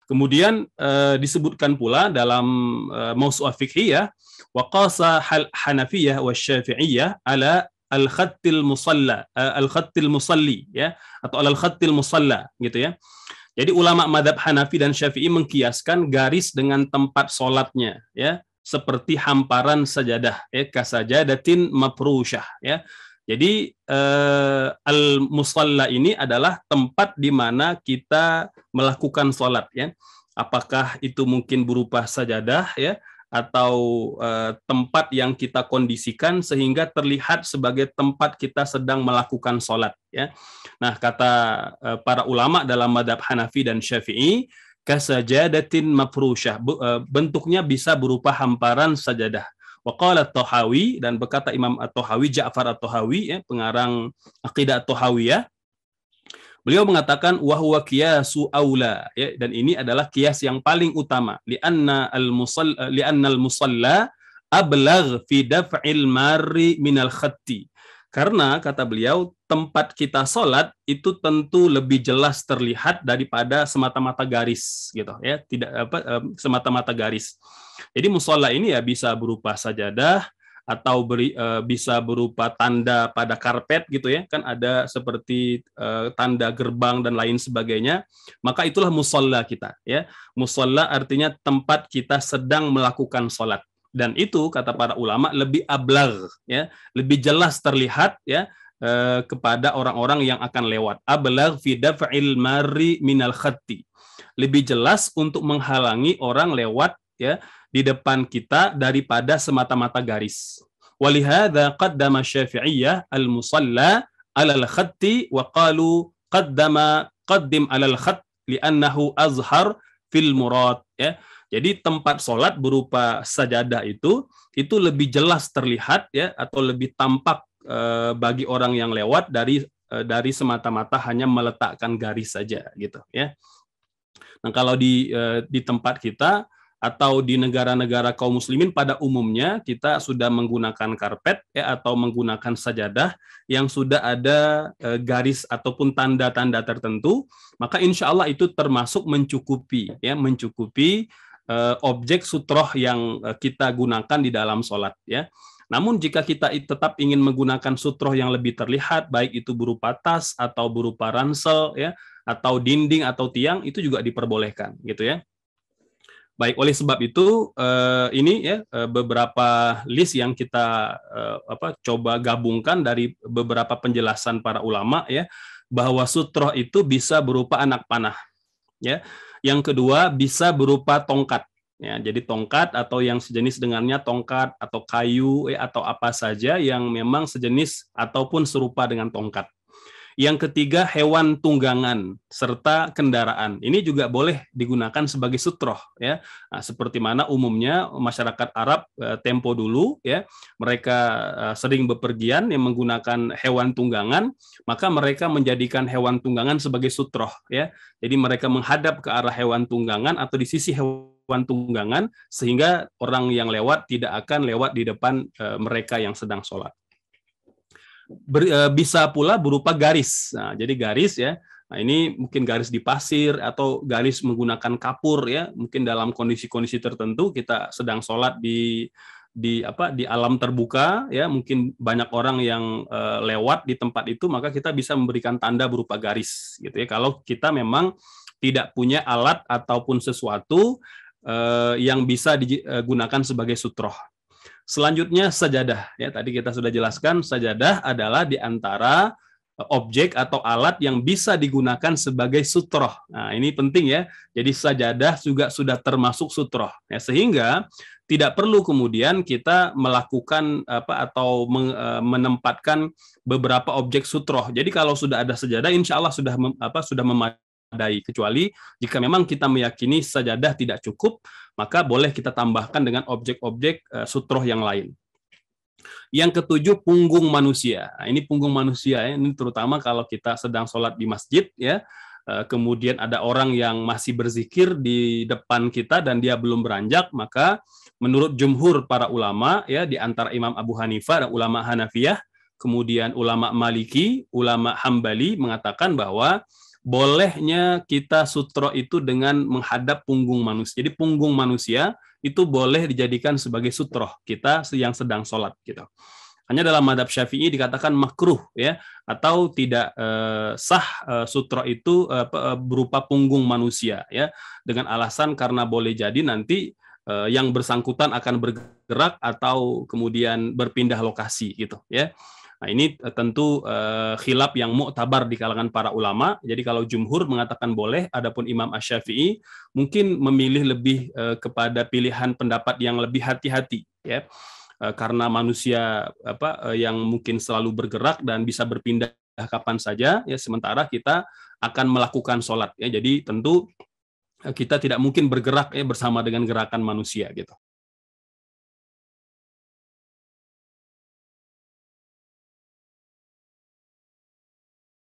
Kemudian disebutkan pula dalam Mawsu'ah Fiqhiyah, wa qasa Hanafiyah wa Syafi'iyah ala al-khattil musalla, al-khattil musalli, ya, atau al-khattil musalla gitu ya. Jadi ulama madhab Hanafi dan Syafi'i mengkiaskan garis dengan tempat sholatnya, ya, seperti hamparan sajadah, ya, kasajadatin mafrusyah, ya. Jadi al-musalla ini adalah tempat di mana kita melakukan sholat, ya. Apakah itu mungkin berupa sajadah, ya, atau tempat yang kita kondisikan sehingga terlihat sebagai tempat kita sedang melakukan sholat, ya. Nah, kata para ulama dalam madhab Hanafi dan Syafi'i, kasajadatin mafrusyah, bentuknya bisa berupa hamparan sajadah. Waqala At-Tahawi, dan berkata Imam At-Tahawi, Ja'far At-Tahawi, ya, pengarang Aqidah At-Tahawiyah, beliau mengatakan wahwa qiyasu aula, ya, dan ini adalah kias yang paling utama, li'anna al-musalla ablagh fi daf'il marri minal khatti. Karena kata beliau, tempat kita sholat itu tentu lebih jelas terlihat daripada semata-mata garis, gitu ya, tidak semata-mata garis. Jadi musalla ini ya bisa berupa sajadah atau bisa berupa tanda pada karpet gitu ya, kan ada seperti tanda gerbang dan lain sebagainya. Maka itulah musalla kita, ya. Musalla artinya tempat kita sedang melakukan sholat. Dan itu kata para ulama lebih ablagh, ya, lebih jelas terlihat, ya, kepada orang-orang yang akan lewat. Ablagh fi daf'il marri minal khatti. Lebih jelas untuk menghalangi orang lewat, ya, di depan kita daripada semata-mata garis. Walihada qaddama Syafi'iyah al-musalla 'alal khatti wa qalu qaddim 'alal khatt li'annahu azhar fil murad, ya. Jadi tempat sholat berupa sajadah itu lebih jelas terlihat, ya, atau lebih tampak bagi orang yang lewat dari semata-mata hanya meletakkan garis saja gitu, ya. Nah, kalau di tempat kita atau di negara-negara kaum muslimin pada umumnya kita sudah menggunakan karpet, ya, atau menggunakan sajadah yang sudah ada garis ataupun tanda-tanda tertentu, maka insya Allah itu termasuk mencukupi, ya, mencukupi objek sutroh yang kita gunakan di dalam sholat, ya. Namun jika kita tetap ingin menggunakan sutroh yang lebih terlihat, baik itu berupa tas atau berupa ransel, ya, atau dinding atau tiang, itu juga diperbolehkan, gitu ya. Baik, oleh sebab itu ini, ya, beberapa list yang kita coba gabungkan dari beberapa penjelasan para ulama, ya, bahwa sutroh itu bisa berupa anak panah, ya. Yang kedua bisa berupa tongkat, ya. Jadi tongkat atau yang sejenis dengannya, tongkat atau kayu, ya, atau apa saja yang memang sejenis ataupun serupa dengan tongkat. Yang ketiga hewan tunggangan serta kendaraan. Ini juga boleh digunakan sebagai sutroh, ya. Nah, seperti mana umumnya masyarakat Arab tempo dulu, ya, mereka sering bepergian yang menggunakan hewan tunggangan, maka mereka menjadikan hewan tunggangan sebagai sutroh, ya. Jadi mereka menghadap ke arah hewan tunggangan atau di sisi hewan tunggangan sehingga orang yang lewat tidak akan lewat di depan mereka yang sedang sholat. Bisa pula berupa garis. Nah, jadi garis, ya. Nah, ini mungkin garis di pasir atau garis menggunakan kapur, ya. Mungkin dalam kondisi-kondisi tertentu kita sedang sholat di alam terbuka, ya. Mungkin banyak orang yang lewat di tempat itu, maka kita bisa memberikan tanda berupa garis, gitu ya. Kalau kita memang tidak punya alat ataupun sesuatu yang bisa digunakan sebagai sutroh. Selanjutnya sajadah, ya, tadi kita sudah jelaskan sajadah adalah di antara objek atau alat yang bisa digunakan sebagai sutroh. Nah, ini penting, ya. Jadi sajadah juga sudah termasuk sutroh, ya, sehingga tidak perlu kemudian kita melakukan atau menempatkan beberapa objek sutroh. Jadi kalau sudah ada sajadah, insya Allah sudah memadai. Kecuali jika memang kita meyakini sajadah tidak cukup, maka boleh kita tambahkan dengan objek-objek sutroh yang lain. Yang ketujuh, punggung manusia. Nah, ini punggung manusia, ya, ini terutama kalau kita sedang sholat di masjid, ya. Kemudian ada orang yang masih berzikir di depan kita dan dia belum beranjak, maka menurut jumhur para ulama, ya, di antara Imam Abu Hanifah dan ulama Hanafiyah, kemudian ulama Maliki, ulama Hambali mengatakan bahwa bolehnya kita sutro itu dengan menghadap punggung manusia. Jadi punggung manusia itu boleh dijadikan sebagai sutro kita yang sedang sholat gitu. Hanya dalam madhab Syafi'i dikatakan makruh ya, atau tidak sah sutro itu berupa punggung manusia ya, dengan alasan karena boleh jadi nanti yang bersangkutan akan bergerak atau kemudian berpindah lokasi gitu ya. Nah, ini tentu khilaf yang mu'tabar di kalangan para ulama. Jadi kalau jumhur mengatakan boleh, adapun Imam Asy-Syafi'i mungkin memilih lebih kepada pilihan pendapat yang lebih hati-hati ya. Karena manusia yang mungkin selalu bergerak dan bisa berpindah kapan saja ya, sementara kita akan melakukan sholat ya. Jadi tentu kita tidak mungkin bergerak ya bersama dengan gerakan manusia gitu.